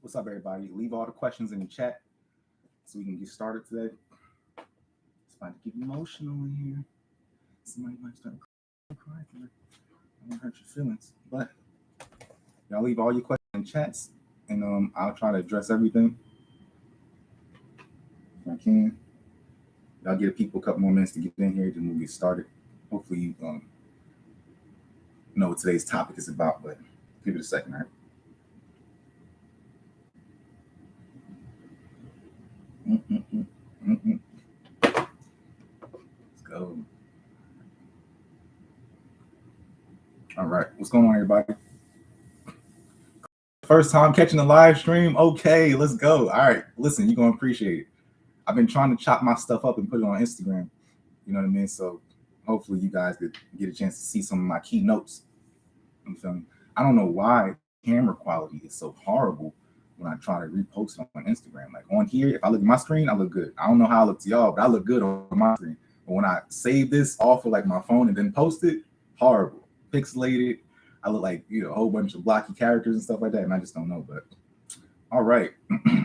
What's up, everybody? Leave all the questions in the chat so we can get started today. It's about to get emotional in here. Somebody might start crying. I don't hurt your feelings, but y'all leave all your questions in chats, and I'll try to address everything if I can. Y'all give people a couple more minutes to get in here, then we'll get started. Hopefully, you know what today's topic is about, but give it a second, all right? Let's go. All right, what's going on, everybody? First time catching the live stream? Okay, let's go. All right, listen, you're going to appreciate it. I've been trying to chop my stuff up and put it on Instagram. You know what I mean? So hopefully you guys could get a chance to see some of my keynotes. You feel me? I don't know why camera quality is so horrible when I try to repost it on Instagram. Like on here, if I look at my screen, I look good. I don't know how I look to y'all, but I look good on my screen. But when I save this off of like my phone and then post it, horrible. Pixelated. I look like, a whole bunch of blocky characters and stuff like that, and I just don't know. But all right.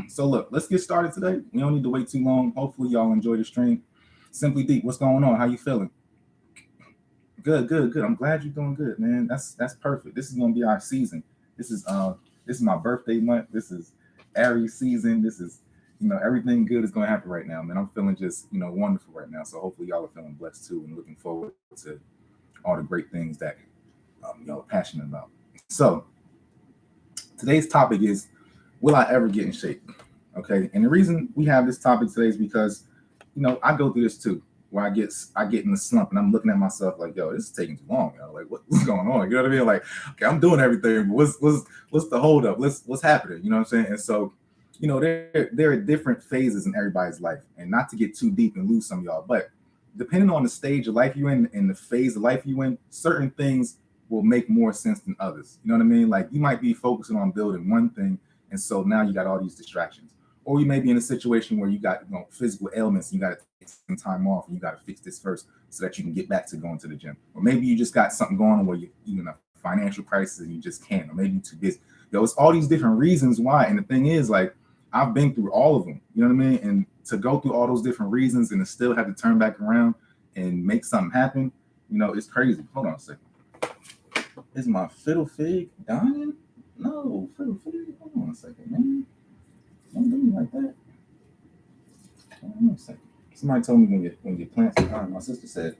So look, let's get started today. We don't need to wait too long. Hopefully y'all enjoy the stream. Simply Deep, what's going on? How you feeling? Good. I'm glad you're doing good, man. That's perfect. This is gonna be our season. This is my birthday month. This is Aries season. This is, everything good is gonna happen right now, man. I'm feeling just, wonderful right now. So hopefully y'all are feeling blessed too and looking forward to all the great things that y'all are passionate about. So today's topic is, will I ever get in shape? Okay. And the reason we have this topic today is because, I go through this too, where I get in the slump and I'm looking at myself like, yo, this is taking too long. Yo. Like, what's going on? You know what I mean? Like, okay, I'm doing everything, but what's the hold up? What's happening? You know what I'm saying? And so, there are different phases in everybody's life, and not to get too deep and lose some of y'all, but depending on the stage of life you're in and the phase of life you're in, certain things will make more sense than others. You know what I mean? Like you might be focusing on building one thing, and so now you got all these distractions. Or you may be in a situation where you got physical ailments and you got to take some time off and you got to fix this first so that you can get back to going to the gym. Or maybe you just got something going on where you're in a financial crisis and you just can't, or maybe you're too busy. It's all these different reasons why. And the thing is, like, I've been through all of them, you know what I mean? And to go through all those different reasons and to still have to turn back around and make something happen, it's crazy. Hold on a second. Is my fiddle fig dying? No, fiddle fig. Hold on a second, man. Don't do me like that. Hold on a second. Somebody told me when your plants are dying, my sister said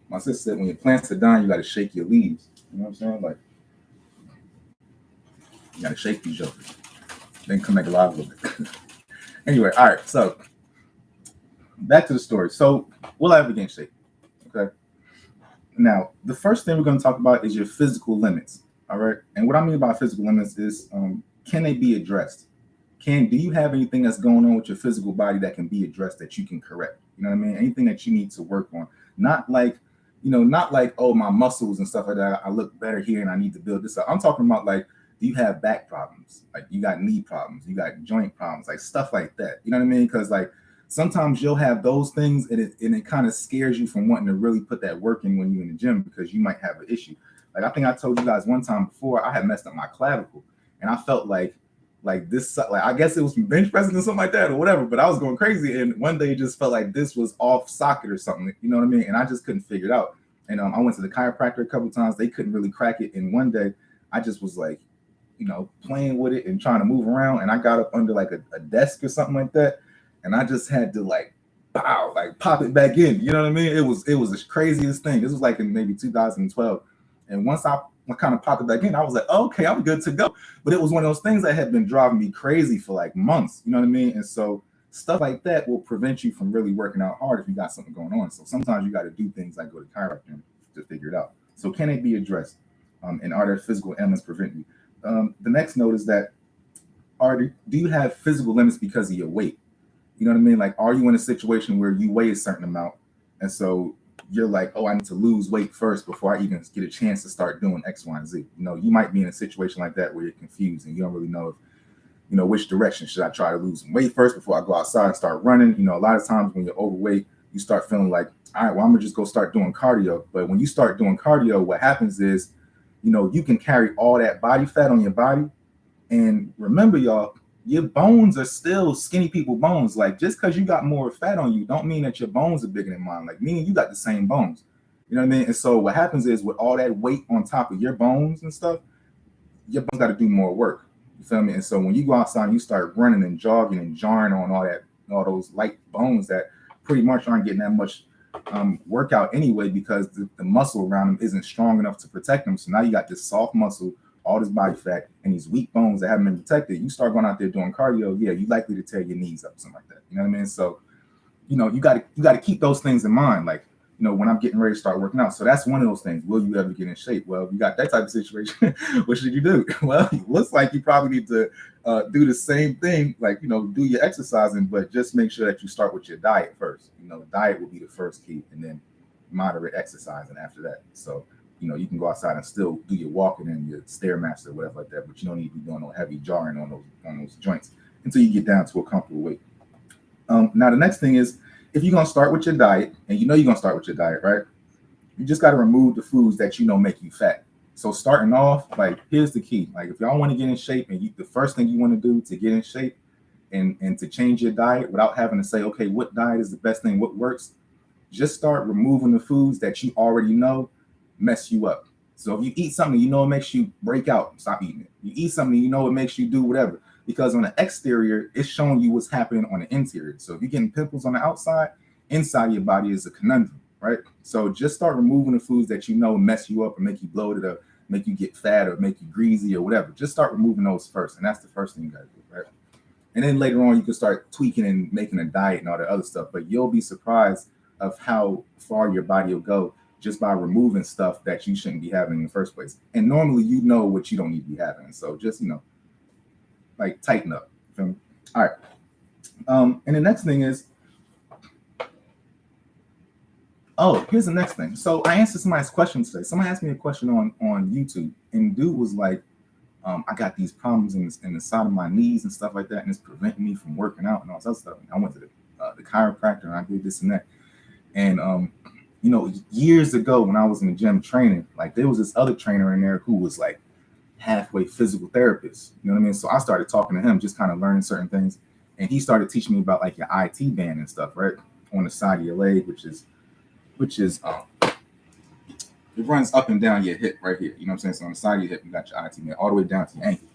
when your plants are dying, you got to shake your leaves. You know what I'm saying? Like, you got to shake these jokers. Then come back alive a little bit. Anyway, all right. So back to the story. So will I ever get in shape? Okay. Now, the first thing we're going to talk about is your physical limits. All right. And what I mean by physical limits is, can they be addressed? Do you have anything that's going on with your physical body that can be addressed, that you can correct? You know what I mean? Anything that you need to work on. Not like, oh, my muscles and stuff like that, I look better here and I need to build this up. I'm talking about, like, do you have back problems? Like, you got knee problems, you got joint problems, like stuff like that. You know what I mean? Because, like, sometimes you'll have those things and it kind of scares you from wanting to really put that work in when you're in the gym, because you might have an issue. Like, I think I told you guys one time before, I had messed up my clavicle and I felt like this, like, I guess it was from bench pressing or something like that or whatever, but I was going crazy. And one day it just felt like this was off socket or something, you know what I mean? And I just couldn't figure it out. And I went to the chiropractor a couple of times. They couldn't really crack it. And one day I just was like, playing with it and trying to move around. And I got up under like a desk or something like that. And I just had to like pop it back in. You know what I mean? It was the craziest thing. This was like in maybe 2012. And once I kind of popped it back in, I was like, okay, I'm good to go. But it was one of those things that had been driving me crazy for like months. You know what I mean? And so stuff like that will prevent you from really working out hard if you got something going on. So sometimes you got to do things like go to chiropractor to figure it out. So can it be addressed? And are there physical ailments preventing you? The next note is that, do you have physical limits because of your weight? You know what I mean? Like, are you in a situation where you weigh a certain amount, and so you're like, oh, I need to lose weight first before I even get a chance to start doing X, Y, and Z. You might be in a situation like that where you're confused and you don't really know if, which direction should I try to lose some weight first before I go outside and start running. A lot of times when you're overweight, you start feeling like, all right, well, I'm gonna just go start doing cardio. But when you start doing cardio, what happens is, you can carry all that body fat on your body, And remember, y'all, your bones are still skinny people bones. Like just because you got more fat on you, don't mean that your bones are bigger than mine. Like meaning you got the same bones. You know what I mean? And so what happens is with all that weight on top of your bones and stuff, your bones got to do more work. You feel me? And so when you go outside and you start running and jogging and jarring on all those light bones that pretty much aren't getting that much workout anyway because the muscle around them isn't strong enough to protect them. So now you got this soft muscle, all this body fat, and these weak bones that haven't been protected. You start going out there doing cardio, yeah, you're likely to tear your knees up, something like that. You know what I mean? So you got to keep those things in mind. Like, when I'm getting ready to start working out. So that's one of those things. Will you ever get in shape? Well, if you got that type of situation, what should you do? Well, it looks like you probably need to do the same thing, like, do your exercising, but just make sure that you start with your diet first. Diet will be the first key, and then moderate exercising after that. So, you can go outside and still do your walking and your Stairmaster or whatever like that, but you don't need to be doing no heavy jarring on those joints until you get down to a comfortable weight. Now, the next thing is, if you're going to start with your diet, and you're going to start with your diet, right? You just got to remove the foods that make you fat. So starting off, like, here's the key. Like, if y'all want to get in shape, and the first thing you want to do to get in shape and to change your diet without having to say, okay, what diet is the best thing, what works, just start removing the foods that you already know mess you up. So if you eat something it makes you break out, stop eating it. You eat something it makes you do whatever. Because on the exterior, it's showing you what's happening on the interior. So if you're getting pimples on the outside, inside of your body is a conundrum, right? So just start removing the foods that mess you up or make you bloated or make you get fat or make you greasy or whatever. Just start removing those first. And that's the first thing you got to do, right? And then later on, you can start tweaking and making a diet and all that other stuff. But you'll be surprised of how far your body will go just by removing stuff that you shouldn't be having in the first place. And normally, what you don't need to be having. So just, like tighten up. All right. And the next thing is, here's the next thing. So I answered somebody's question today. Somebody asked me a question on YouTube, and dude was like, I got these problems in the side of my knees and stuff like that, and it's preventing me from working out and all this other stuff. And I went to the chiropractor and I did this and that. And years ago when I was in the gym training, like there was this other trainer in there who was like halfway physical therapist. You know what I mean? So I started talking to him, just kind of learning certain things. And he started teaching me about like your IT band and stuff, right? On the side of your leg, which is it runs up and down your hip right here. You know what I'm saying? So on the side of your hip, you got your IT band all the way down to your ankle.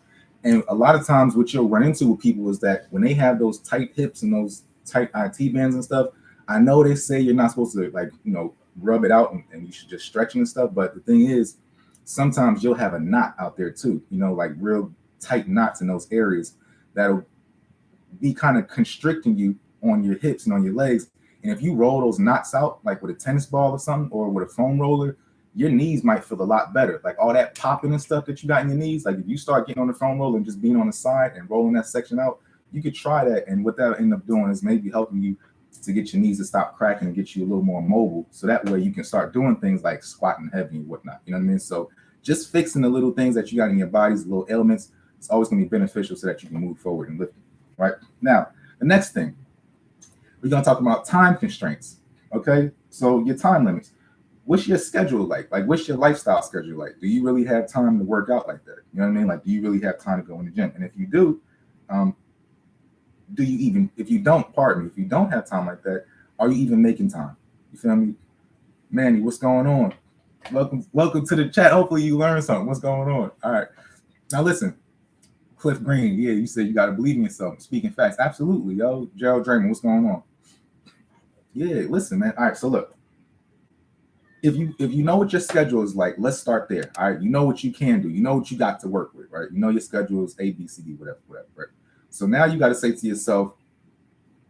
And a lot of times what you'll run into with people is that when they have those tight hips and those tight IT bands and stuff, I know they say you're not supposed to rub it out and you should just stretch and stuff. But the thing is, sometimes you'll have a knot out there too, like real tight knots in those areas that'll be kind of constricting you on your hips and on your legs. And if you roll those knots out, like with a tennis ball or something, or with a foam roller, your knees might feel a lot better. Like all that popping and stuff that you got in your knees, like if you start getting on the foam roller and just being on the side and rolling that section out, you could try that. And what that'll end up doing is maybe helping you to get your knees to stop cracking and get you a little more mobile. So that way you can start doing things like squatting heavy and whatnot. You know what I mean? So just fixing the little things that you got in your bodies, little ailments, it's always going to be beneficial so that you can move forward and lift it. Right? Now, the next thing, we're going to talk about time constraints. Okay? So your time limits. What's your schedule like? Like, what's your lifestyle schedule like? Do you really have time to work out like that? You know what I mean? Like, do you really have time to go in the gym? And if you do, if you don't have time like that, are you even making time? You feel me? Manny, what's going on? Welcome to the chat. Hopefully you learned something. What's going on? All right. Now listen, Cliff Green. Yeah, you said you got to believe in yourself. Speaking facts. Absolutely, yo. Gerald Draymond, what's going on? Yeah, listen, man. All right, so look. If you know what your schedule is like, let's start there. All right, you know what you can do. You know what you got to work with, right? You know your schedule is A, B, C, D, whatever, right? So now you got to say to yourself,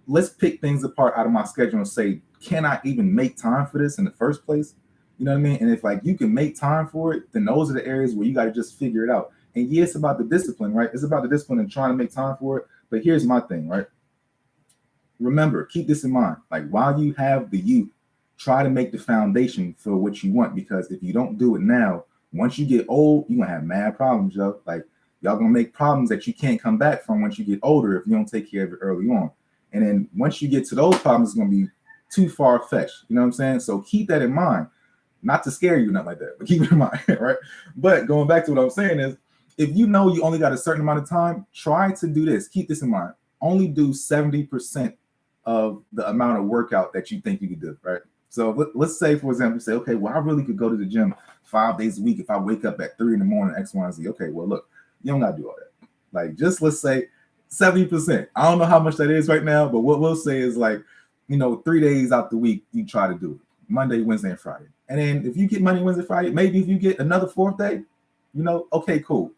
let's pick things apart out of my schedule and say, can I even make time for this in the first place? You know what I mean? And if like you can make time for it, then those are the areas where you got to just figure it out. And yeah, it's about the discipline, right? It's about the discipline and trying to make time for it. But here's my thing, right? Remember, keep this in mind. Like while you have the youth, try to make the foundation for what you want. Because if you don't do it now, once you get old, you're gonna have mad problems, yo. Like y'all gonna make problems that you can't come back from once you get older if you don't take care of it early on. And then once you get to those problems, it's gonna be too far-fetched. You know what I'm saying? So keep that in mind. Not to scare you, nothing like that, but keep it in mind, right? But going back to what I'm saying is, if you know you only got a certain amount of time, try to do this. Keep this in mind. Only do 70% of the amount of workout that you think you could do, right? So let's say, for example, you say, okay, well, I really could go to the gym 5 days a week if I wake up at 3 in the morning, X, Y, and Z. Okay, well, look, you don't got to do all that. Like, just let's say 70%. I don't know how much that is right now, but what we'll say is like, 3 days out the week, you try to do it. Monday, Wednesday, and Friday. And then if you get Monday, Wednesday, Friday, maybe if you get another 4th day, okay, cool.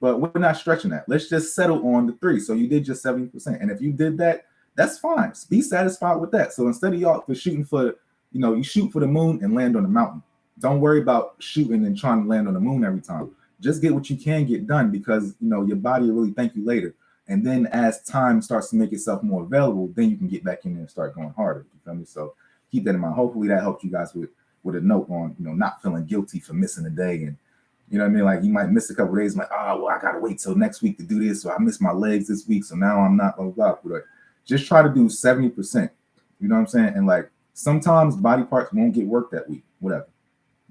But we're not stretching that. Let's just settle on the 3. So you did just 70%. And if you did that, that's fine. Be satisfied with that. So instead of y'all shooting for, you shoot for the moon and land on the mountain. Don't worry about shooting and trying to land on the moon every time. Just get what you can get done, because, your body will really thank you later. And then as time starts to make itself more available, then you can get back in there and start going harder. You feel me? So keep that in mind. Hopefully that helped you guys with a note on, not feeling guilty for missing a day. And you know what I mean? Like, you might miss a couple of days, like, oh, well, I got to wait till next week to do this. So I missed my legs this week. So now I'm not, blah, blah, blah. But just try to do 70%. You know what I'm saying? And like, sometimes body parts won't get worked that week, whatever.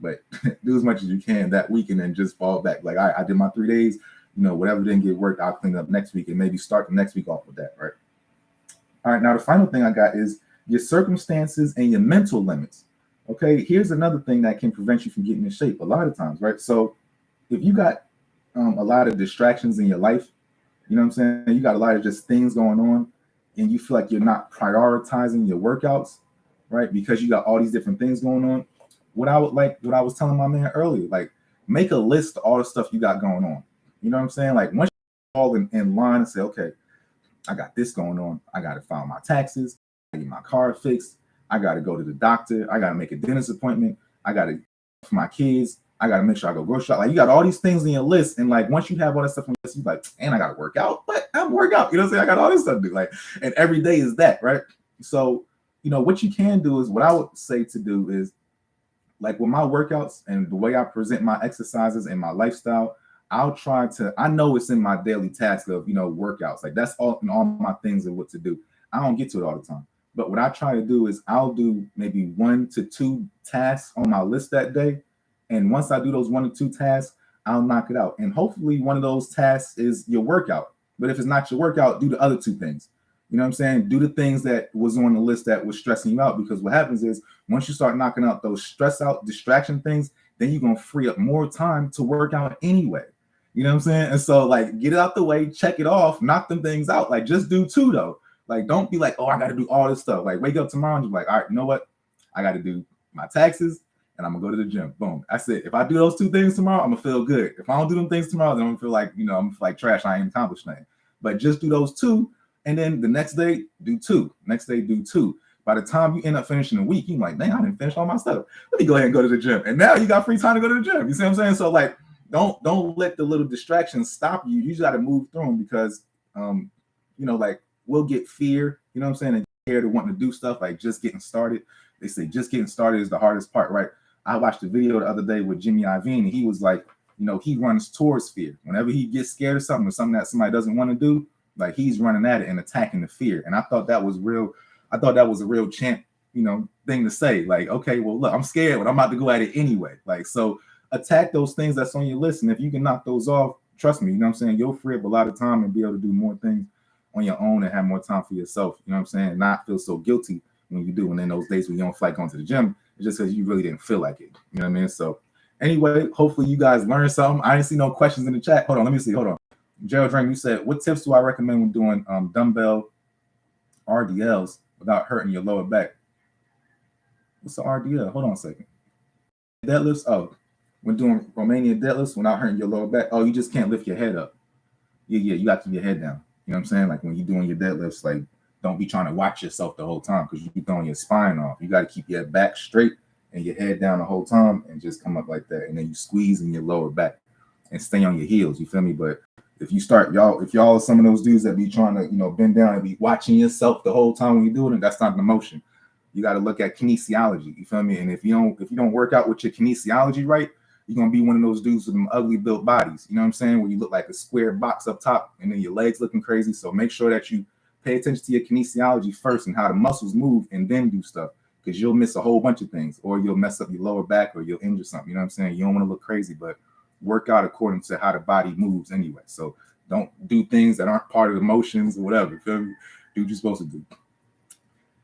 But do as much as you can that week and then just fall back. Like, I did my 3 days, whatever didn't get worked, I'll clean it up next week and maybe start the next week off with that, right? All right, now the final thing I got is your circumstances and your mental limits. Okay, here's another thing that can prevent you from getting in shape a lot of times, right? So if you got a lot of distractions in your life, you know what I'm saying? You got a lot of just things going on and you feel like you're not prioritizing your workouts, right? Because you got all these different things going on. What I was telling my man earlier, like, make a list of all the stuff you got going on. You know what I'm saying? Like, once you all in line and say, okay, I got this going on. I got to file my taxes. I get my car fixed. I got to go to the doctor. I got to make a dentist appointment. I got to for my kids. I got to make sure I go grocery shop. Like, you got all these things in your list. And like, once you have all that stuff on your list, you're like, and I got to work out. But I'm work out. You know what I'm saying? I got all this stuff to do. Like, and every day is that, right? So, what you can do is, what I would say to do is, like, with my workouts and the way I present my exercises and my lifestyle, I'll try to, I know it's in my daily task of, workouts. Like, that's all in all my things of what to do. I don't get to it all the time. But what I try to do is I'll do maybe 1 to 2 tasks on my list that day. And once I do those 1 or 2 tasks, I'll knock it out. And hopefully one of those tasks is your workout. But if it's not your workout, do the other 2 things. You know what I'm saying? Do the things that was on the list that was stressing you out, because what happens is once you start knocking out those stress out distraction things, then you're going to free up more time to work out anyway. You know what I'm saying? And so, like, get it out the way, check it off, knock them things out. Like, just do 2 though. Like, don't be like, oh, I got to do all this stuff. Like, wake up tomorrow and you're like, all right, you know what? I got to do my taxes and I'm gonna go to the gym. Boom. That's it. If I do those 2 things tomorrow, I'm gonna feel good. If I don't do them things tomorrow, then I'm gonna feel like, I'm gonna feel like trash. I ain't accomplished nothing. But just do those 2. And then the next day, do 2. Next day, do 2. By the time you end up finishing the week, you're like, dang, I didn't finish all my stuff. Let me go ahead and go to the gym. And now you got free time to go to the gym. You see what I'm saying? So, like, don't let the little distractions stop you. You just got to move through them, because, like, we'll get fear, you know what I'm saying, and scared of wanting to do stuff, like just getting started. They say just getting started is the hardest part, right? I watched a video the other day with Jimmy Iovine, and he was like, he runs towards fear. Whenever he gets scared of something, or something that somebody doesn't want to do, like, he's running at it and attacking the fear. And I thought that was real. I thought that was a real champ, thing to say. Like, okay, well, look, I'm scared, but I'm about to go at it anyway. Like, so attack those things that's on your list. And if you can knock those off, trust me, you know what I'm saying, you'll free up a lot of time and be able to do more things on your own and have more time for yourself. You know what I'm saying? Not feel so guilty when you do. And then those days when you don't feel like going to the gym, it's just because you really didn't feel like it. You know what I mean? So anyway, hopefully you guys learned something. I didn't see no questions in the chat. Hold on, let me see. Hold on. Gerald Drink, you said, what tips do I recommend when doing dumbbell RDLs without hurting your lower back? What's the RDL? Hold on a second. Deadlifts. Oh, when doing Romanian deadlifts without hurting your lower back. Oh, you just can't lift your head up. Yeah, you got to keep your head down. You know what I'm saying? Like, when you're doing your deadlifts, like, don't be trying to watch yourself the whole time, because you be throwing your spine off. You got to keep your back straight and your head down the whole time and just come up like that. And then you squeeze in your lower back and stay on your heels. You feel me? But if you start, if y'all are some of those dudes that be trying to, bend down and be watching yourself the whole time when you're doing it, that's not the motion. You got to look at kinesiology. You feel me? And if you don't work out with your kinesiology right, you're going to be one of those dudes with them ugly built bodies. You know what I'm saying? Where you look like a square box up top and then your legs looking crazy. So make sure that you pay attention to your kinesiology first and how the muscles move, and then do stuff, because you'll miss a whole bunch of things, or you'll mess up your lower back, or you'll injure something. You know what I'm saying? You don't want to look crazy, but work out according to how the body moves anyway. So don't do things that aren't part of the motions or whatever. Feel me? Do what you're supposed to do.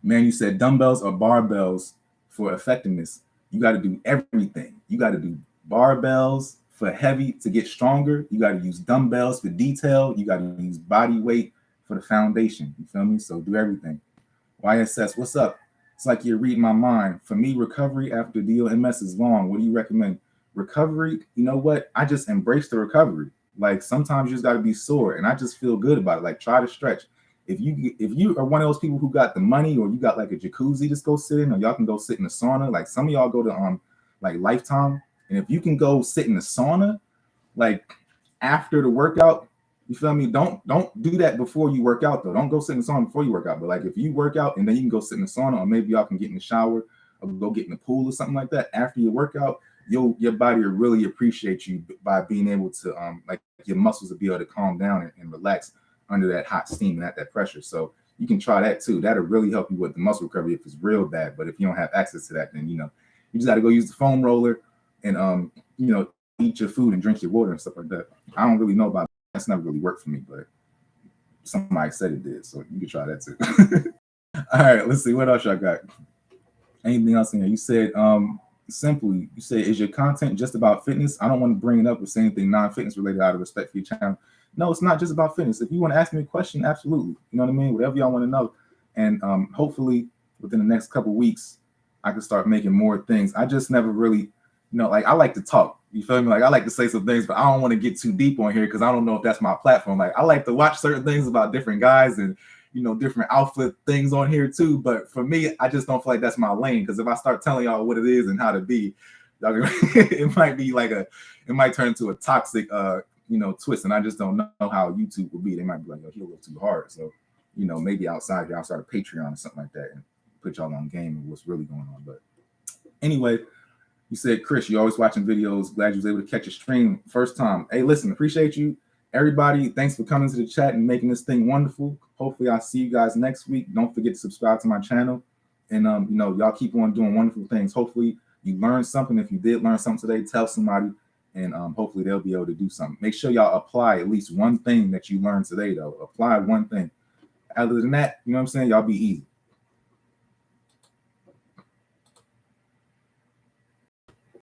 Man, you said dumbbells or barbells for effectiveness. You got to do everything. You got to do barbells for heavy to get stronger. You got to use dumbbells for detail. You got to use body weight for the foundation. You feel me? So do everything. YSS, what's up? It's like you're reading my mind. For me, recovery after DOMS is long. What do you recommend? Recovery, you know what? I just embrace the recovery. Like sometimes you just got to be sore, and I just feel good about it. Like try to stretch. If you are one of those people who got the money, or you got like a jacuzzi to go sit in, or y'all can go sit in the sauna. Like some of y'all go to like Lifetime, and if you can go sit in the sauna, like after the workout, you feel me? Don't do that before you work out though. Don't go sit in the sauna before you work out. But like if you work out and then you can go sit in the sauna, or maybe y'all can get in the shower or go get in the pool or something like that after your workout, your body will really appreciate you by being able to like your muscles will be able to calm down and relax under that hot steam and at that pressure. So you can try that too. That'll really help you with the muscle recovery if it's real bad. But if you don't have access to that, then you just got to go use the foam roller and eat your food and drink your water and stuff like that. I don't really know about it. That's never really worked for me, but somebody said it did, so you can try that too. All right, let's see what else I got. Anything else in here? You said simply, you said, is your content just about fitness? I don't want to bring it up or say anything non-fitness related out of respect for your channel. No, it's not just about fitness. If you want to ask me a question, absolutely. You know what I mean? Whatever y'all want to know. And hopefully within the next couple of weeks, I can start making more things. I just never really, like I like to talk. You feel me? Like I like to say some things, but I don't want to get too deep on here because I don't know if that's my platform. Like I like to watch certain things about different guys and different outfit things on here too. But for me, I just don't feel like that's my lane. Because if I start telling y'all what it is and how to be, it might be like it might turn into a toxic twist. And I just don't know how YouTube will be. They might be like, he a little too hard. So, maybe outside here, I'll start a Patreon or something like that and put y'all on game of what's really going on. But anyway, you said, Chris, you always watching videos. Glad you was able to catch a stream first time. Hey, listen, appreciate you. Everybody, thanks for coming to the chat and making this thing wonderful. Hopefully I'll see you guys next week. Don't forget to subscribe to my channel. And y'all keep on doing wonderful things. Hopefully you learned something. If you did learn something today, tell somebody, and hopefully they'll be able to do something. Make sure y'all apply at least one thing that you learned today, though. Apply one thing. Other than that, you know what I'm saying? Y'all be easy.